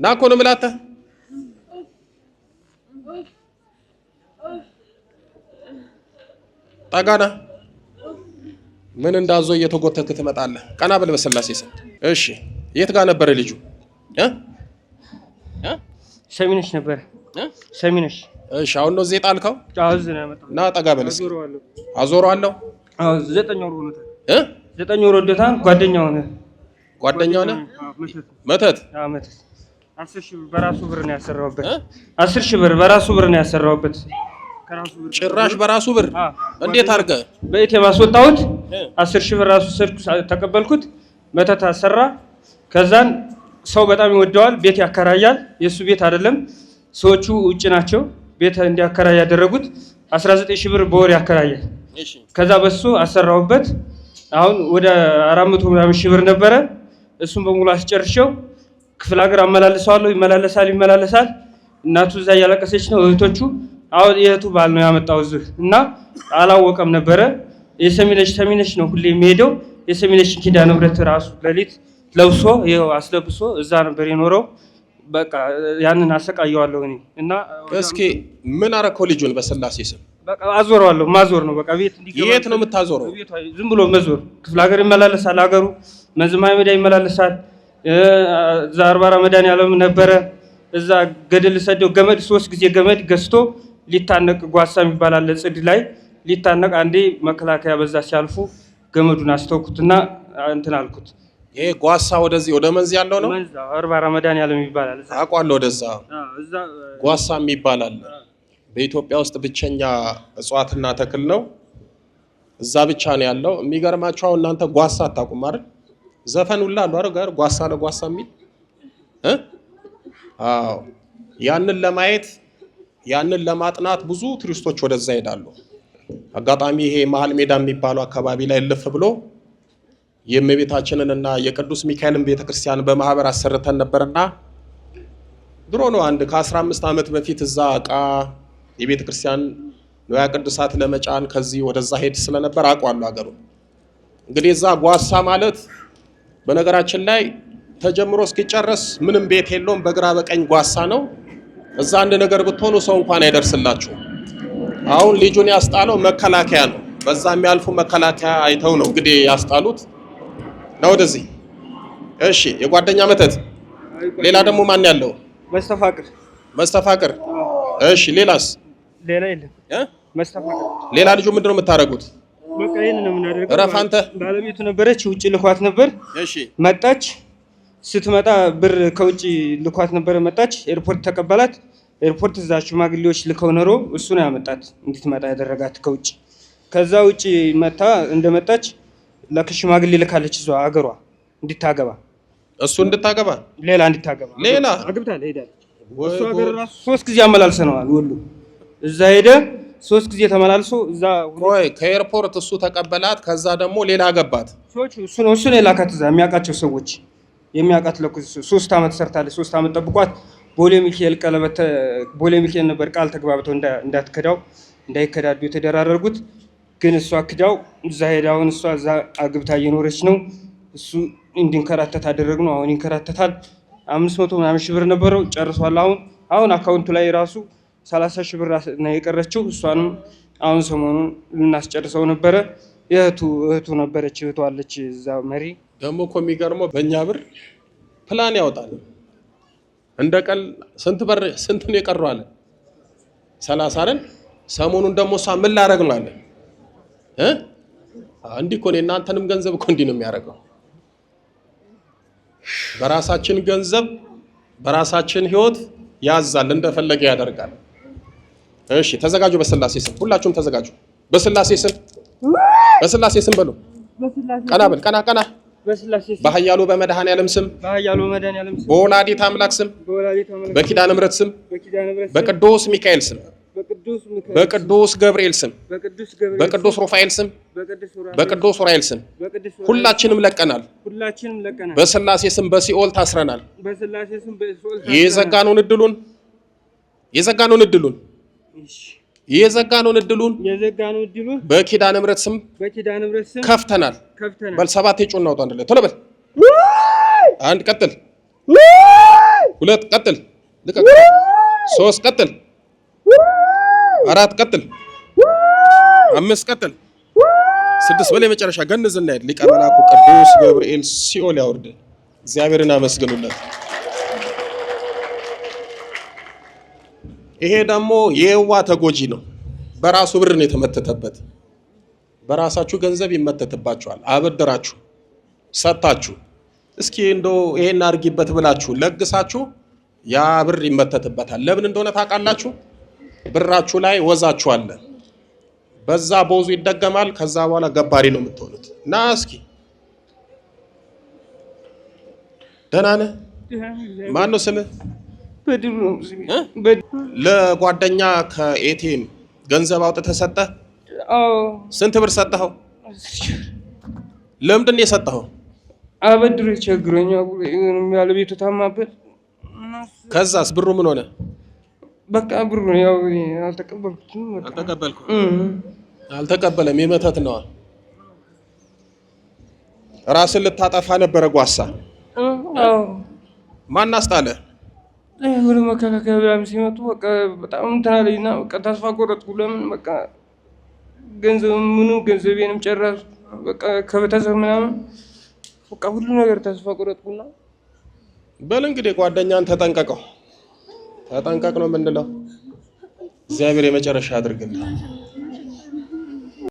ናኮ ነው መላተ ጠጋና ምን እንዳዞ እየተጎተትክ ትመጣለህ? ቀና በል በስላሴ ስም። እሺ የት ጋር ነበር ልጁ? ሰሚነሽ ነበር። ሰሚነሽ። እሺ አሁን ነው እዚህ ጣልከው? አዎ እዚህ ነው ያመጣው። ና ጠጋ በል እስኪ። አዞረዋለሁ። አዎ 9 ወር ሆኖታል። 9 ወር ወደታን ጓደኛው ነው። ጓደኛው ነው? መተት? አዎ መተት። 10 ሺህ ብር በራሱ ብር ነው ያሰራውበት። 10 ሺህ ብር በራሱ ብር ነው ያሰራውበት። ጭራሽ በራሱ ብር? እንዴት አድርገህ? በኢቴም አስወጣሁት። 10 ሺህ ብር ራሱ ስልክ ተቀበልኩት። መተት አሰራ። ከዛን ሰው በጣም ይወደዋል። ቤት ያከራያል። የሱ ቤት አይደለም፣ ሰዎቹ ውጭ ናቸው። ቤት እንዲያከራይ ያደረጉት 19 ሺህ ብር በወር ያከራያል። ከዛ በሱ አሰራውበት። አሁን ወደ 400 ምናምን ሺህ ብር ነበረ። እሱን በሙሉ አስጨርሼው ክፍለ ሀገር አመላልሰዋለሁ። ይመላለሳል። እናቱ እዛ እያለቀሰች ነው። እህቶቹ አሁን የእህቱ ባል ነው ያመጣው እዚህ እና አላወቀም ነበረ። የሰሚነሽ ነው ሁሌ የሚሄደው። የሰሚነሽ ኪዳነ ምሕረት ራሱ ሌሊት ለብሶ ይኸው አስለብሶ እዛ ነበር የኖረው። በቃ ያንን አሰቃየዋለሁ እኔ እና እስኪ ምን አረከው ልጁን በስላሴ ስም? በቃ አዞረዋለሁ። ማዞር ነው በቃ ቤት እንዲገባ። የት ነው የምታዞረው? ዝም ብሎ መዞር። ክፍለ ሀገር ይመላለሳል። ሀገሩ መንዝማይ ሜዳ ይመላለሳል። እዛ 40 መድኃኒዓለም ነበረ። እዛ ገደል ሰደው ገመድ 3 ጊዜ ገመድ ገዝቶ ሊታነቅ ጓሳ ይባላል ጽድ ላይ ሊታነቅ አንዴ መከላከያ በዛ ሲያልፉ ገመዱን አስተውኩትና እንትን አልኩት። ይሄ ጓሳ ወደዚህ ወደ መንዝ ያለው ነው? መንዝ 40 መድኃኒዓለም ይባላል። አውቃለሁ። ወደዛ ጓሳም ይባላል። በኢትዮጵያ ውስጥ ብቸኛ እጽዋትና ተክል ነው። እዛ ብቻ ነው ያለው። የሚገርማችሁ አሁን እናንተ ጓሳ አታውቁም አይደል? ዘፈን ሁላ አለው አይደል? ጓሳ ለጓሳ የሚል አዎ። ያንን ለማየት ያንን ለማጥናት ብዙ ቱሪስቶች ወደዛ ይሄዳሉ። አጋጣሚ ይሄ መሀል ሜዳ የሚባለው አካባቢ ላይ ልፍ ብሎ የእመቤታችንንና የቅዱስ ሚካኤልን ቤተክርስቲያን በማህበር አሰርተን ነበርና ድሮ ነው አንድ ከ15 ዓመት በፊት እዛ ዕቃ የቤተክርስቲያን ንዋየ ቅድሳት ለመጫን ከዚህ ወደዛ ሄድ ስለነበር አውቀዋለሁ ሀገሩ። እንግዲህ እዛ ጓሳ ማለት በነገራችን ላይ ተጀምሮ እስኪጨረስ ምንም ቤት የለውም። በግራ በቀኝ ጓሳ ነው። እዛ አንድ ነገር ብትሆኑ ሰው እንኳን አይደርስላችሁ። አሁን ልጁን ያስጣለው መከላከያ ነው። በዛ የሚያልፉ መከላከያ አይተው ነው እንግዲህ ያስጣሉት ነው ወደዚህ። እሺ የጓደኛ መተት። ሌላ ደግሞ ማን ያለው? መስተፋቅር። እሺ ሌላስ? ሌላ የለም። መስተፋቅር። ሌላ ልጁ ምንድነው የምታረጉት? በቃ ይሄን ነው የምናደርገው። እረፍ አንተ። ባለቤቱ ነበረች ውጪ ልኳት ነበር። እሺ መጣች። ስትመጣ ብር ከውጪ ልኳት ነበር። መጣች። ኤርፖርት ተቀበላት። ኤርፖርት እዛ ሽማግሌዎች ልከው ነሮ እሱ ነው ያመጣት እንድትመጣ ያደረጋት ከውጪ። ከዛ ውጪ መጣ። እንደመጣች ለሽማግሌ ልካለች እዛው አገሯ እንድታገባ። እሱ እንድታገባ ሌላ እንድታገባ ሌላ አግብታ ሄዳለች። እሱ አገር ራሱ 3 ጊዜ አመላልሰነዋል። ወሎ እዛ ሄደ 3 ጊዜ ተመላልሶ እዛ ቆይ ከኤርፖርት እሱ ተቀበላት። ከዛ ደግሞ ሌላ አገባት። ሰዎች እሱ ነው የላካት። እዛ የሚያውቃቸው ሰዎች የሚያውቃት ለኩስ 3 አመት ሰርታለች። 3 አመት ጠብቋት ቦሌ ሚካኤል ቀለበት ቦሌ ሚካኤል ነበር ቃል ተግባብተው እንዳትከዳው እንዳይከዳዱ የተደራረጉት። ግን እሷ ክዳው እዛ ሄዳውን እሷ እዛ አግብታ እየኖረች ነው። እሱ እንዲንከራተት አደረግነው። አሁን ይንከራተታል። 500 ምናምን ሺህ ብር ነበረው ጨርሷል። አሁን አካውንቱ ላይ ራሱ 30 ሺህ ብር ነው የቀረችው። እሷንም አሁን ሰሞኑን ልናስጨርሰው ነበረ። እህቱ ነበረች። እህቱ አለች እዛ መሪ። ደግሞ እኮ የሚገርመው በእኛ ብር ፕላን ያወጣል። እንደቀል ስንት ነው የቀረው አለ 30 አይደል? ሰሞኑን ደግሞ እሷ ምን ላደርግ ነው አለ እንዲህ እኮ ነው። እናንተንም ገንዘብ እኮ እንዲህ ነው የሚያደርገው። በራሳችን ገንዘብ በራሳችን ህይወት ያዛል፣ እንደፈለገ ያደርጋል። እሺ ተዘጋጁ። በስላሴ ስም ሁላችሁም ተዘጋጁ። በስላሴ ስም በሉ። ቀና በል ቀና። በኃያሉ በመድኃኒዓለም ስም በወላዲተ አምላክ ስም በኪዳነ ምሕረት ስም በቅዱስ ሚካኤል ስም በቅዱስ ገብርኤል ስም በቅዱስ ሩፋኤል ስም በቅዱስ ኡራኤል ስም ሁላችንም ለቀናል። በስላሴ ስም በሲኦል ታስረናል። የዘጋነውን እድሉን በኪዳነ ምሕረት ስም ከፍተናል። በል 7 የጮህ እናውጣ አንድ ላይ ቶሎ በል። አንድ ቀጥል 2 ቀጥል፣ ልቀቅ። 3 ቀጥል፣ 4 ቀጥል፣ 5 ቀጥል፣ 6 በላይ መጨረሻ ገንዝ እናይድ። ሊቀ መላኩ ቅዱስ ገብርኤል ሲኦል ያወርድ። እግዚአብሔርን አመስግኑለት። ይሄ ደግሞ የዋ ተጎጂ ነው። በራሱ ብር ነው የተመተተበት። በራሳችሁ ገንዘብ ይመተትባችኋል። አበድራችሁ ሰጣችሁ፣ እስኪ እንደው ይሄን አድርጊበት ብላችሁ ለግሳችሁ ያ ብር ይመተትበታል። ለምን እንደሆነ ታውቃላችሁ? ብራችሁ ላይ ወዛችሁ አለ። በዛ ቦዙ ይደገማል። ከዛ በኋላ ገባሪ ነው የምትሆኑት። እና እስኪ ደህና ነህ? ማን ነው ስምህ? በድሩ ነው። ለጓደኛ ከኤቲኤም ገንዘብ አውጥተህ ሰጠህ? አዎ። ስንት ብር ሰጠኸው? ለምንድን ነው የሰጠኸው? አበድሮ ቸግሮኝ ያለ ቤቱ ታማበት። ከዛስ ብሩ ምን ሆነ? በቃ ብሩ ያው አልተቀበልኩትም። አልተቀበለም። የመተት ነው። ራስን ልታጠፋ ነበረ ጓሳ። አዎ። ማን አስጣለ? ወደ መከላከያ ብላም ሲመጡ በቃ በጣም እንትን አለኝና በቃ ተስፋ ቆረጥኩ። ለምን በቃ ገንዘቤንም ጨረስኩ። በቃ ከቤተሰብ ምናምን በቃ ሁሉ ነገር ተስፋ ቆረጥኩና በል እንግዲህ ጓደኛን ተጠንቀቀው። ተጠንቀቅ ነው የምንለው። እግዚአብሔር የመጨረሻ አድርግልህ።